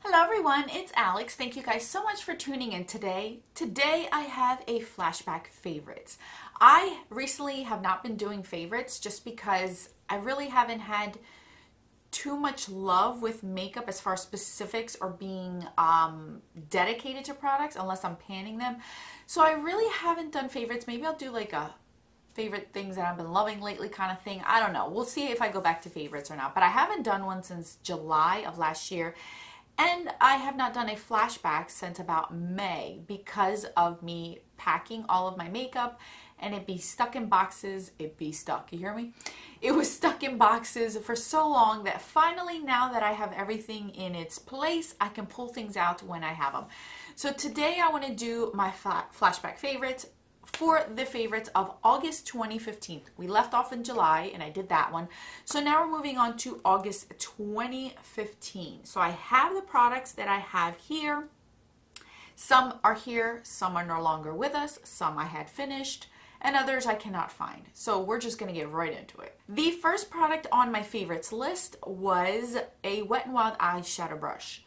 Hello everyone, it's Alex. Thank you guys so much for tuning in today. Today I have a flashback favorites. I recently have not been doing favorites just because I really haven't had too much love with makeup as far as specifics or being dedicated to products unless I'm panning them. So I really haven't done favorites. Maybe I'll do like a favorite things that I've been loving lately kind of thing. I don't know. We'll see if I go back to favorites or not. But I haven't done one since July of last year. And I have not done a flashback since about May because of me packing all of my makeup and it be stuck in boxes. It be stuck, you hear me? It was stuck in boxes for so long that finally, now that I have everything in its place, I can pull things out when I have them. So today I want to do my flashback favorites for the favorites of August 2015. We left off in July and I did that one. So now we're moving on to August 2015. So I have the products that I have here. Some are here, some are no longer with us, some I had finished, and others I cannot find. So we're just gonna get right into it. The first product on my favorites list was a Wet n Wild eyeshadow brush.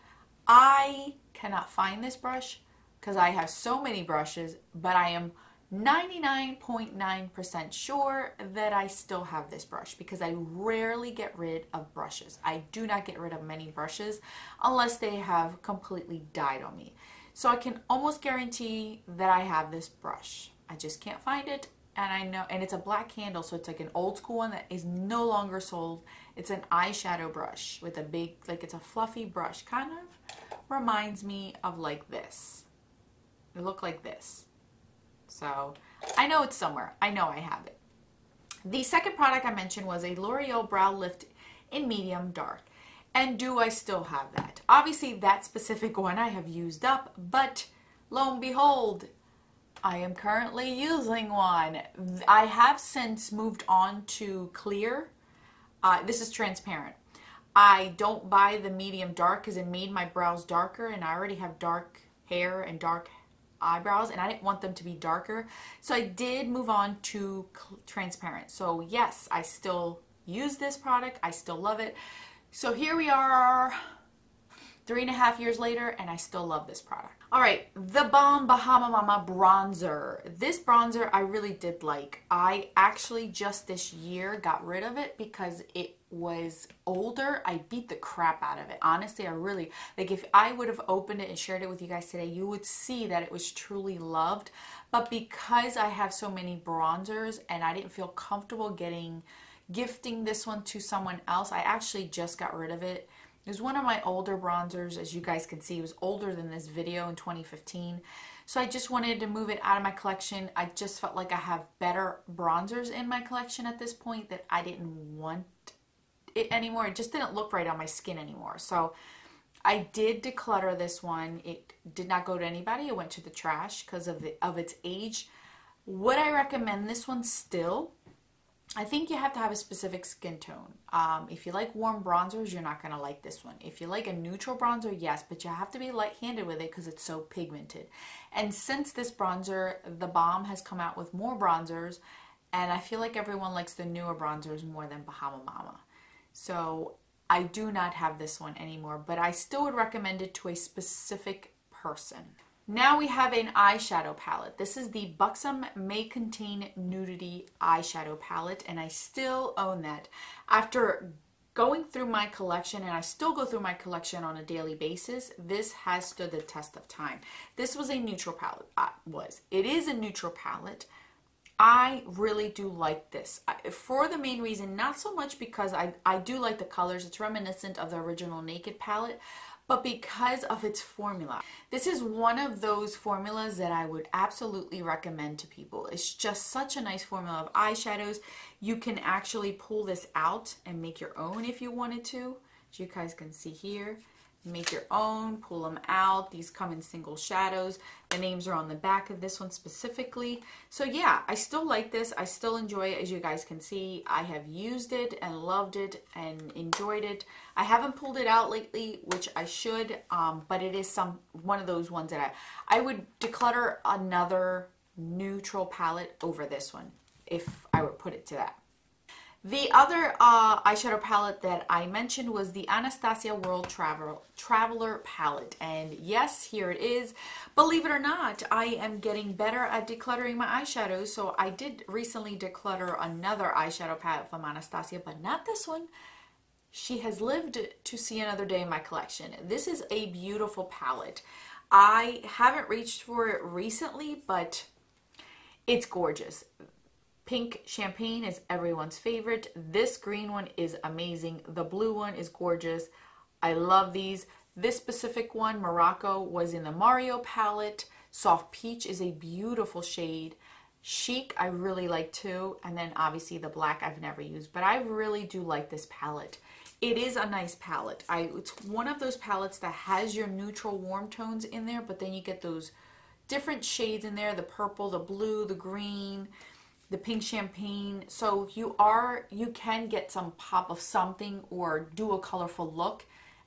I cannot find this brush because I have so many brushes, but I am 99.9% sure that I still have this brush because I rarely get rid of brushes. I do not get rid of many brushes unless they have completely died on me. So I can almost guarantee that I have this brush. I just can't find it, and I know, and it's a black handle, so it's like an old school one that is no longer sold. It's an eyeshadow brush with a big, like it's a fluffy brush. Kind of reminds me of like this. It looked like this. So I know it's somewhere. I know I have it. The second product I mentioned was a L'Oreal Brow Lift in medium dark. And do I still have that? Obviously that specific one I have used up, but lo and behold, I am currently using one. I have since moved on to clear. This is transparent. I don't buy the medium dark because it made my brows darker, and I already have dark hair and dark eyebrows and I didn't want them to be darker, so I did move on to transparent. So yes, I still use this product, I still love it. So here we are 3.5 years later and I still love this product. All right, the Balm Bahama Mama bronzer. This bronzer I really did like. I actually just this year got rid of it because it was older. I beat the crap out of it. Honestly, I really, like if I would have opened it and shared it with you guys today, you would see that it was truly loved. But because I have so many bronzers and I didn't feel comfortable gifting this one to someone else, I actually just got rid of it. It was one of my older bronzers. As you guys can see, it was older than this video in 2015. So I just wanted to move it out of my collection. I just felt like I have better bronzers in my collection at this point that I didn't want it anymore. It just didn't look right on my skin anymore. So I did declutter this one. It did not go to anybody. It went to the trash because of its age. Would I recommend this one still? I think you have to have a specific skin tone. If you like warm bronzers, you're not going to like this one. If you like a neutral bronzer, yes, but you have to be light-handed with it because it's so pigmented. And since this bronzer, the Balm has come out with more bronzers, and I feel like everyone likes the newer bronzers more than Bahama Mama. So I do not have this one anymore, but I still would recommend it to a specific person. Now we have an eyeshadow palette. This is the Buxom May Contain Nudity eyeshadow palette, and I still own that. After going through my collection, and I still go through my collection on a daily basis, this has stood the test of time. This was a neutral palette. It is a neutral palette. I really do like this for the main reason, not so much because I do like the colors. It's reminiscent of the original Naked palette, but because of its formula. This is one of those formulas that I would absolutely recommend to people. It's just such a nice formula of eyeshadows. You can actually pull this out and make your own if you wanted to. As you guys can see here, make your own, pull them out. These come in single shadows. The names are on the back of this one specifically. So yeah, I still like this. I still enjoy it. As you guys can see, I have used it and loved it and enjoyed it. I haven't pulled it out lately, which I should, but it is one of those ones that I would declutter another neutral palette over this one if I would put it to that. The other eyeshadow palette that I mentioned was the Anastasia World Traveler palette. And yes, here it is. Believe it or not, I am getting better at decluttering my eyeshadows. So I did recently declutter another eyeshadow palette from Anastasia, but not this one. She has lived to see another day in my collection. This is a beautiful palette. I haven't reached for it recently, but it's gorgeous. Pink champagne is everyone's favorite. This green one is amazing. The blue one is gorgeous. I love these. This specific one, Morocco, was in the Mario palette. Soft peach is a beautiful shade. Chic, I really like too. And then obviously the black I've never used, but I really do like this palette. It is a nice palette. It's one of those palettes that has your neutral warm tones in there, but then you get those different shades in there, the purple, the blue, the green, the pink champagne. So you can get some pop of something or do a colorful look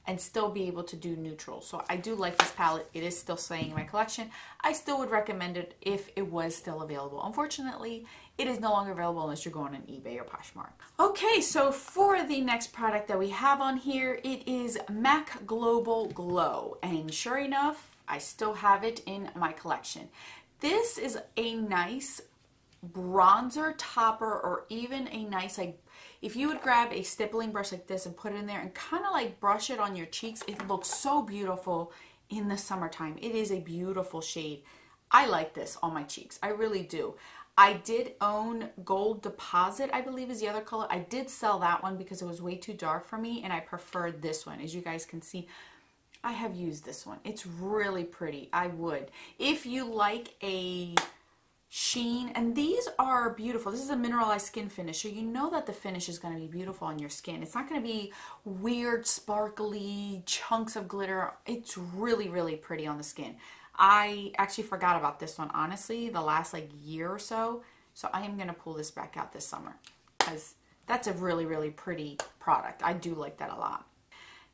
and still be able to do neutral. So I do like this palette. It is still staying in my collection. I still would recommend it if it was still available. Unfortunately, it is no longer available unless you're going on eBay or Poshmark. Okay, so for the next product that we have on here, it is MAC Global Glow. And sure enough, I still have it in my collection. This is a nice bronzer topper, or even a nice, like, if you would grab a stippling brush like this and put it in there and kind of like brush it on your cheeks, it looks so beautiful in the summertime. It is a beautiful shade. I like this on my cheeks. I really do. I did own Gold Deposit, I believe is the other color. I did sell that one because it was way too dark for me, and I preferred this one. As you guys can see, I have used this one. It's really pretty. I would. If you like a sheen, and these are beautiful. This is a mineralized skin finish, so you know that the finish is going to be beautiful on your skin. It's not going to be weird, sparkly chunks of glitter. It's really, really pretty on the skin. I actually forgot about this one, honestly, the last like year or so. So I am going to pull this back out this summer because that's a really, really pretty product. I do like that a lot.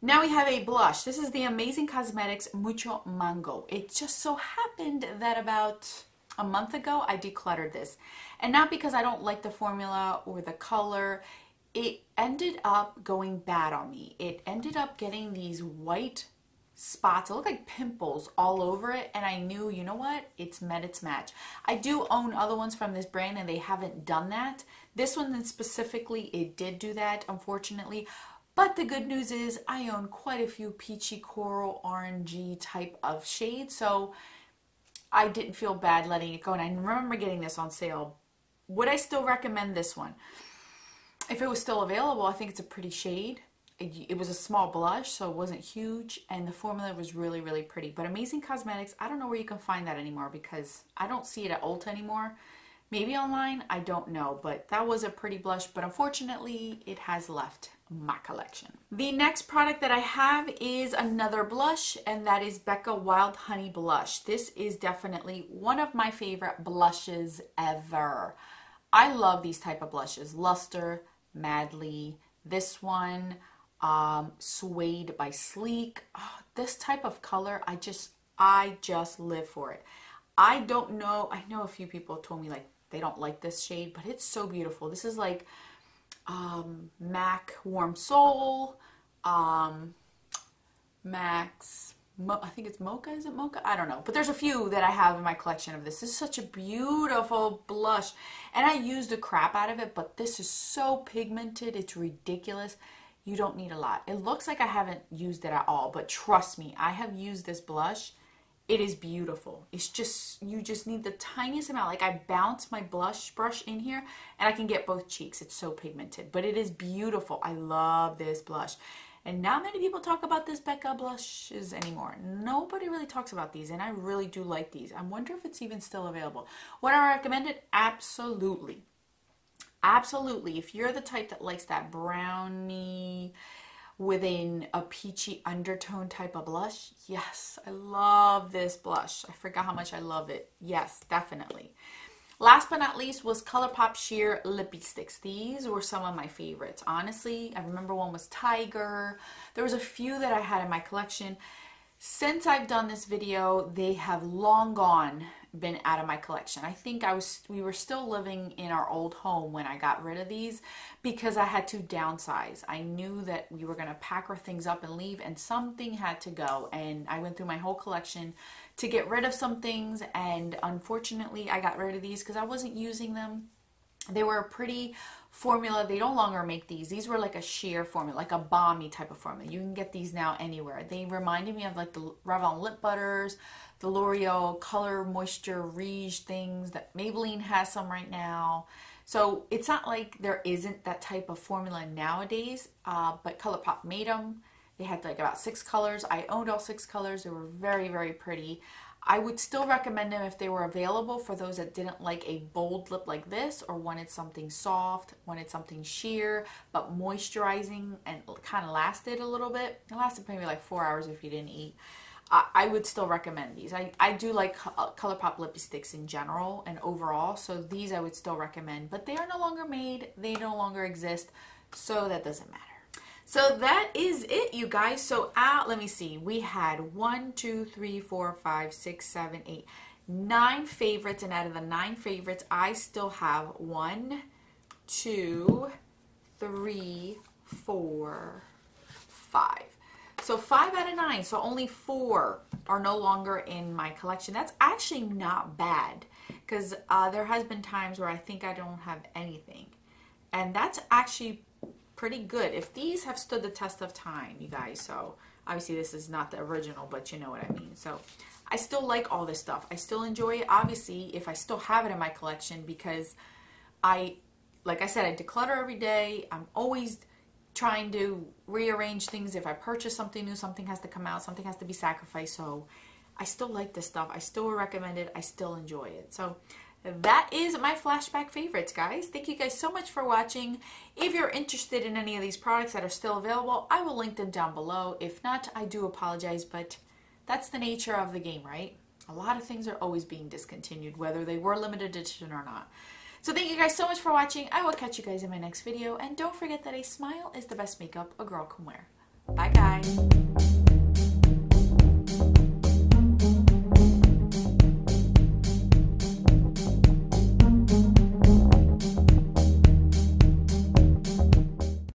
Now we have a blush. This is the Amazing Cosmetics Mucho Mango. It just so happened that about a month ago I decluttered this, and not because I don't like the formula or the color. It ended up going bad on me. It ended up getting these white spots. It looked like pimples all over it, and I knew, you know what, it's met its match. I do own other ones from this brand and they haven't done that. This one specifically, it did do that, unfortunately. But the good news is I own quite a few peachy, coral, orangey type of shades, so I didn't feel bad letting it go. And I remember getting this on sale. Would I still recommend this one? If it was still available, I think it's a pretty shade. It was a small blush, so it wasn't huge, and the formula was really, really pretty. But Amazing Cosmetics, I don't know where you can find that anymore because I don't see it at Ulta anymore. Maybe online, I don't know, but that was a pretty blush, but unfortunately, it has left my collection. The next product that I have is another blush, and that is Becca Wild Honey Blush. This is definitely one of my favorite blushes ever. I love these type of blushes. Luster, Madly, this one, Suede by Sleek. Oh, this type of color, I just live for it. I don't know, I know a few people told me like they don't like this shade, but it's so beautiful. This is like MAC Warm Soul, Max, I think it's Mocha, is it Mocha? I don't know, but there's a few that I have in my collection of this. This is such a beautiful blush, and I used the crap out of it, but this is so pigmented, it's ridiculous. You don't need a lot. It looks like I haven't used it at all, but trust me, I have used this blush. It is beautiful. It's just, you just need the tiniest amount. Like I bounce my blush brush in here and I can get both cheeks. It's so pigmented, but it is beautiful. I love this blush. And not many people talk about this Becca blushes anymore. Nobody really talks about these, and I really do like these. I wonder if it's even still available. Would I recommend it? Absolutely. Absolutely. If you're the type that likes that brownie within a peachy undertone type of blush, yes, I love this blush. I forgot how much I love it. Yes, definitely. Last but not least was Colourpop Sheer Lippie Sticks. These were some of my favorites. Honestly, I remember one was Tiger. There was a few that I had in my collection. Since I've done this video, they have long gone been out of my collection. I think we were still living in our old home when I got rid of these because I had to downsize. I knew that we were going to pack our things up and leave, and something had to go, and I went through my whole collection to get rid of some things, and unfortunately I got rid of these because I wasn't using them. They were a pretty formula. They no longer make these. These were like a sheer formula, like a balmy type of formula. You can get these now anywhere. They reminded me of like the Revlon lip butters, the Laurio Color Moisture Rouge things that Maybelline has some right now. So it's not like there isn't that type of formula nowadays, but Colourpop made them. They had like about 6 colors. I owned all 6 colors. They were very, very pretty. I would still recommend them if they were available for those that didn't like a bold lip like this, or wanted something soft, wanted something sheer but moisturizing and kind of lasted a little bit. It lasted maybe like 4 hours if you didn't eat. I would still recommend these. I do like Colourpop lipsticks in general and overall, so these I would still recommend, but they are no longer made. They no longer exist, so that doesn't matter. So that is it, you guys. So let me see. We had 1, 2, 3, 4, 5, 6, 7, 8, 9 favorites, and out of the 9 favorites, I still have 1, 2, 3, 4, 5. So 5 out of 9. So only 4 are no longer in my collection. That's actually not bad, because there has been times where I think I don't have anything, and that's actually pretty good. If these have stood the test of time, you guys, so obviously this is not the original, but you know what I mean. So I still like all this stuff. I still enjoy it, obviously, if I still have it in my collection, because like I said, I declutter every day. I'm always trying to rearrange things. If I purchase something new, something has to come out, something has to be sacrificed. So I still like this stuff. I still recommend it. I still enjoy it. So that is my flashback favorites, guys. Thank you guys so much for watching. If you're interested in any of these products that are still available, I will link them down below. If not, I do apologize, but that's the nature of the game, right? A lot of things are always being discontinued, whether they were limited edition or not. So thank you guys so much for watching. I will catch you guys in my next video. And don't forget that a smile is the best makeup a girl can wear. Bye, guys.